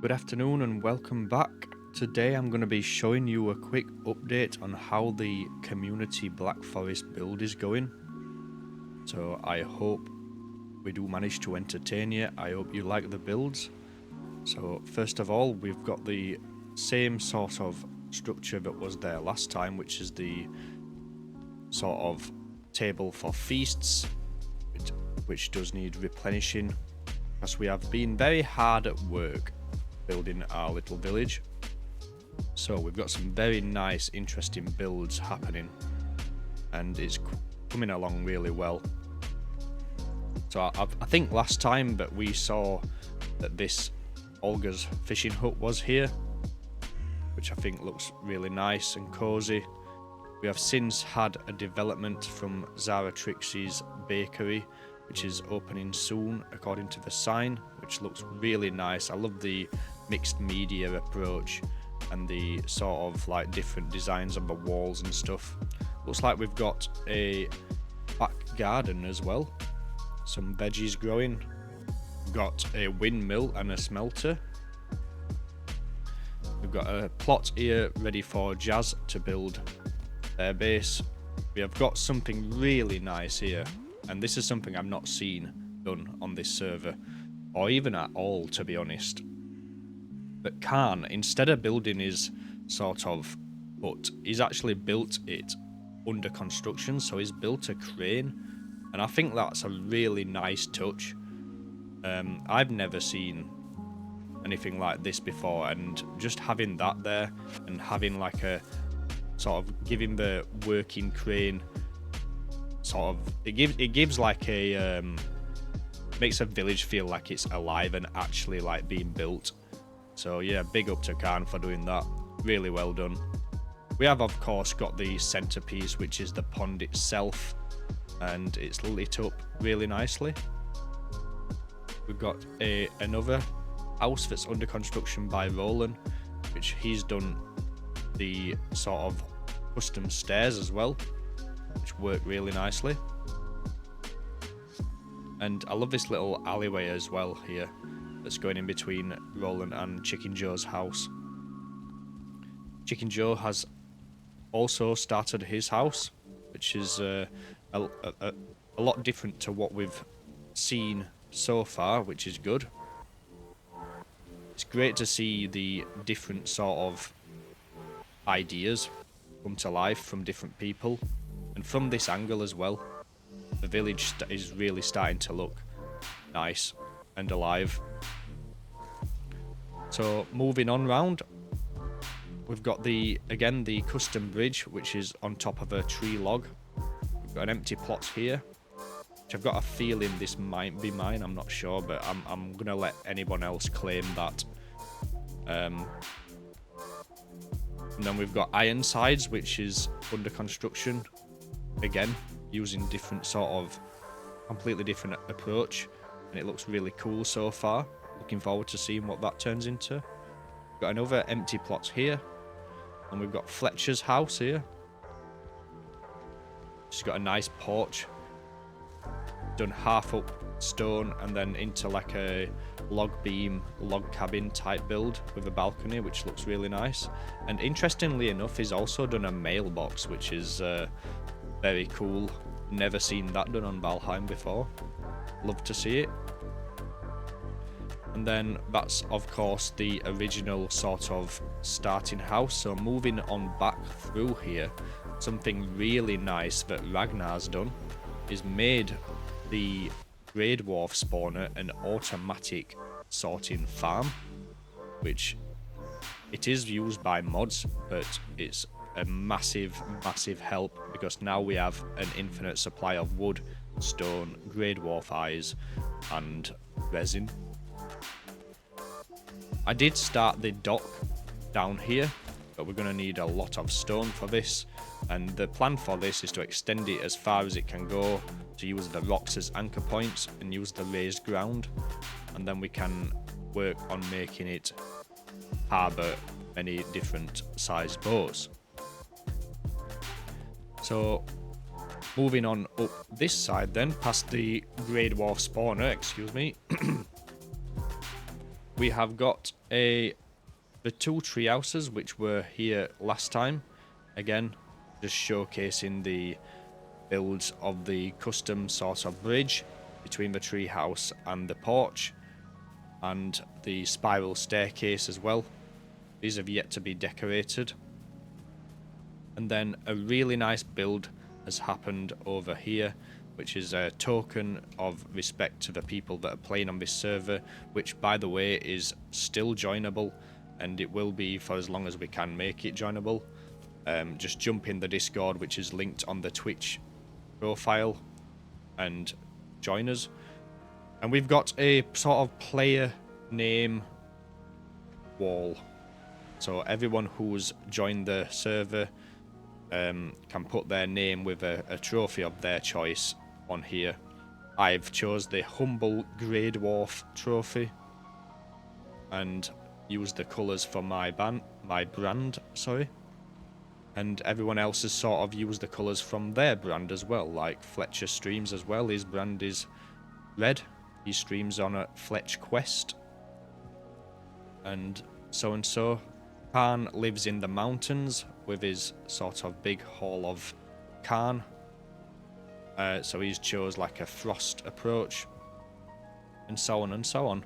Good afternoon and welcome back. Today I'm going to be showing you a quick update on how the community Black Forest build is going. So I hope we do manage to entertain you. I hope you like the builds. So first of all, we've got the same sort of structure that was there last time, which is the sort of table for feasts, which does need replenishing, because we have been very hard at work building our little village. So we've got some very nice, interesting builds happening, and it's coming along really well. So I think last time that we saw that this Olga's fishing hut was here, which I think looks really nice and cozy. We have since had a development from Zara Trixie's bakery, which is opening soon according to the sign, which looks really nice. I love the mixed media approach and the sort of like different designs on the walls and stuff. Looks like we've got a back garden as well, some veggies growing. We've got a windmill and a smelter. We've got a plot here ready for Jazz to build their base. We have got something really nice here, and this is something I've not seen done on this server, or even at all, to be honest. But Khan, instead of building his sort of hut, he's actually built it under construction, so he's built a crane, and I think that's a really nice touch. I've never seen anything like this before, and just having that there and having like a sort of giving the working crane sort of it gives like a makes a village feel like it's alive and actually like being built. So yeah, big up to Khan for doing that. Really well done. We have of course got the centerpiece, which is the pond itself, and it's lit up really nicely. We've got another house that's under construction by Roland, which he's done the sort of custom stairs as well, which work really nicely. And I love this little alleyway as well here that's going in between Roland and Chicken Joe's house. Chicken Joe has also started his house, which is a lot different to what we've seen so far, which is good. It's great to see the different sort of ideas come to life from different people, and from this angle as well. The village is really starting to look nice and alive. So moving on round, we've got the custom bridge, which is on top of a tree log. We've got an empty plot here, which I've got a feeling this might be mine. I'm not sure, but I'm gonna let anyone else claim that. And then we've got iron sides, which is under construction again, using different sort of completely different approach, and it looks really cool so far. Looking forward to seeing what that turns into. We've got another empty plot here, and we've got Fletcher's house here. She's got a nice porch, done half up stone and then into like a log beam, log cabin type build with a balcony, which looks really nice. And interestingly enough, he's also done a mailbox, which is very cool. Never seen that done on Valheim before. Love to see it. And then that's of course the original sort of starting house. So moving on back through here, something really nice that Ragnar's done is made the Grey Dwarf spawner an automatic sorting farm, which it is used by mods, but it's a massive help, because now we have an infinite supply of wood, stone, Grey Dwarf eyes and resin. I did start the dock down here, but we're going to need a lot of stone for this, and the plan for this is to extend it as far as it can go, to use the rocks as anchor points and use the raised ground, and then we can work on making it harbour many different sized boats. So moving on up this side then, past the Grey Dwarf spawner, excuse me, we have got the 2 tree houses which were here last time. Again, just showcasing the builds of the custom sort of bridge between the tree house and the porch, and the spiral staircase as well. These have yet to be decorated. And then a really nice build has happened over here, which is a token of respect to the people that are playing on this server, which by the way is still joinable, and it will be for as long as we can make it joinable. Just jump in the Discord, which is linked on the Twitch profile, and join us. And we've got a sort of player name wall, so everyone who's joined the server can put their name with a trophy of their choice on here. I've chose the Humble Grey Dwarf trophy and used the colours for my brand, sorry. And everyone else has sort of used the colours from their brand as well, like Fletcher streams as well. His brand is red. He streams on a Fletch Quest. And so. Khan lives in the mountains with his sort of big hall of Khan. So he's chose like a frost approach. And so on and so on.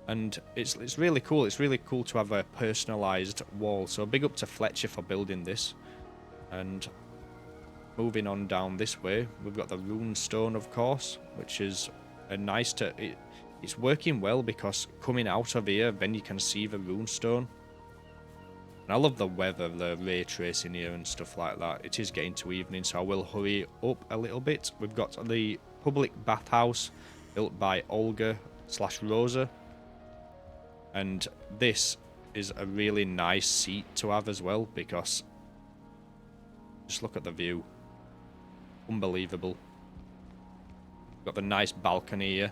And it's really cool. It's really cool to have a personalised wall. So big up to Fletcher for building this. And moving on down this way, we've got the rune stone, of course, which is a nice it's working well because coming out of here, then you can see the rune stone. And I love the weather, the ray tracing here and stuff like that. It is getting to evening, so I will hurry up a little bit. We've got the public bathhouse built by Olga/Rosa. And this is a really nice seat to have as well, because just look at the view. Unbelievable. Got the nice balcony here.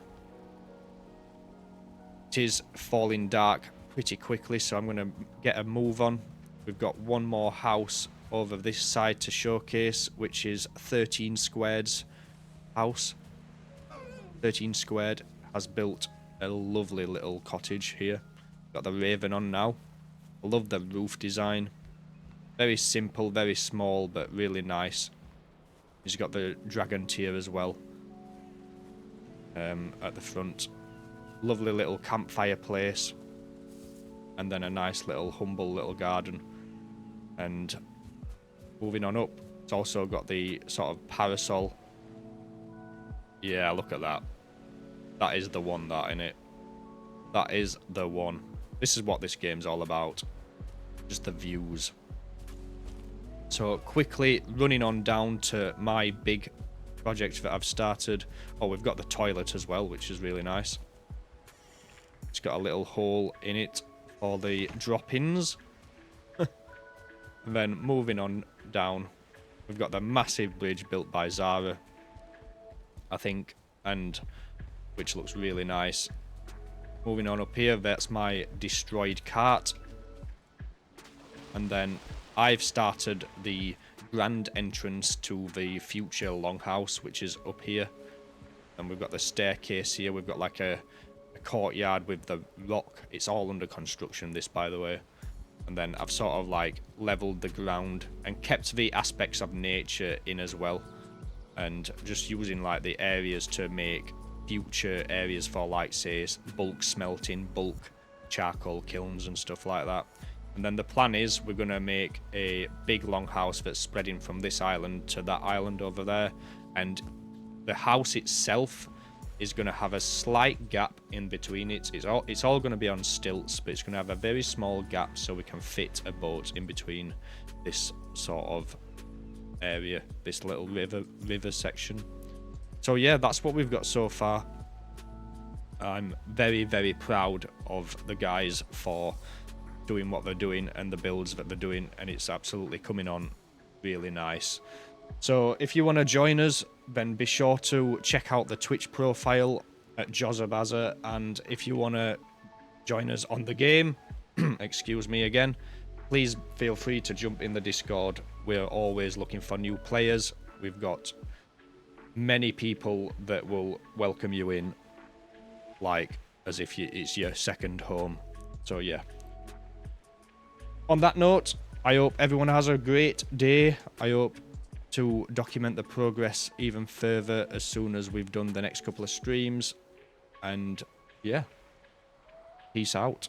It is falling dark pretty quickly, so I'm going to get a move on. We've got one more house over this side to showcase, which is 13 Squared's house. 13 Squared has built a lovely little cottage here. Got the raven on now. I love the roof design. Very simple, very small, but really nice. He's got the dragon tier as well at the front. Lovely little campfire place. And then a nice little humble little garden. And moving on up, it's also got the sort of parasol. Yeah, look at that. That is the one, that, innit? That is the one. This is what this game's all about. Just the views. So quickly running on down to my big project that I've started. Oh, we've got the toilet as well, which is really nice. It's got a little hole in it for the drop-ins. And then moving on down, we've got the massive bridge built by Zara, I think, and which looks really nice. Moving on up here, that's my destroyed cart. And then I've started the grand entrance to the future longhouse, which is up here. And we've got the staircase here. We've got like a courtyard with the rock. It's all under construction, this, by the way. And then I've sort of like leveled the ground and kept the aspects of nature in as well. And just using like the areas to make future areas for, like, say, bulk smelting, bulk charcoal kilns and stuff like that. And then the plan is we're going to make a big long house that's spreading from this island to that island over there. And the house itself is going to have a slight gap in between it. It's all going to be on stilts, but it's going to have a very small gap so we can fit a boat in between this sort of area, this little river section. So yeah, that's what we've got so far. I'm very, very proud of the guys for doing what they're doing and the builds that they're doing, and it's absolutely coming on really nice. So if you want to join us, then be sure to check out the Twitch profile at Jozabaza, and if you want to join us on the game, excuse me again, please feel free to jump in the Discord. We're always looking for new players. We've got many people that will welcome you in like as if it's your second home. So yeah. On that note, I hope everyone has a great day. I hope to document the progress even further as soon as we've done the next couple of streams. And yeah, peace out.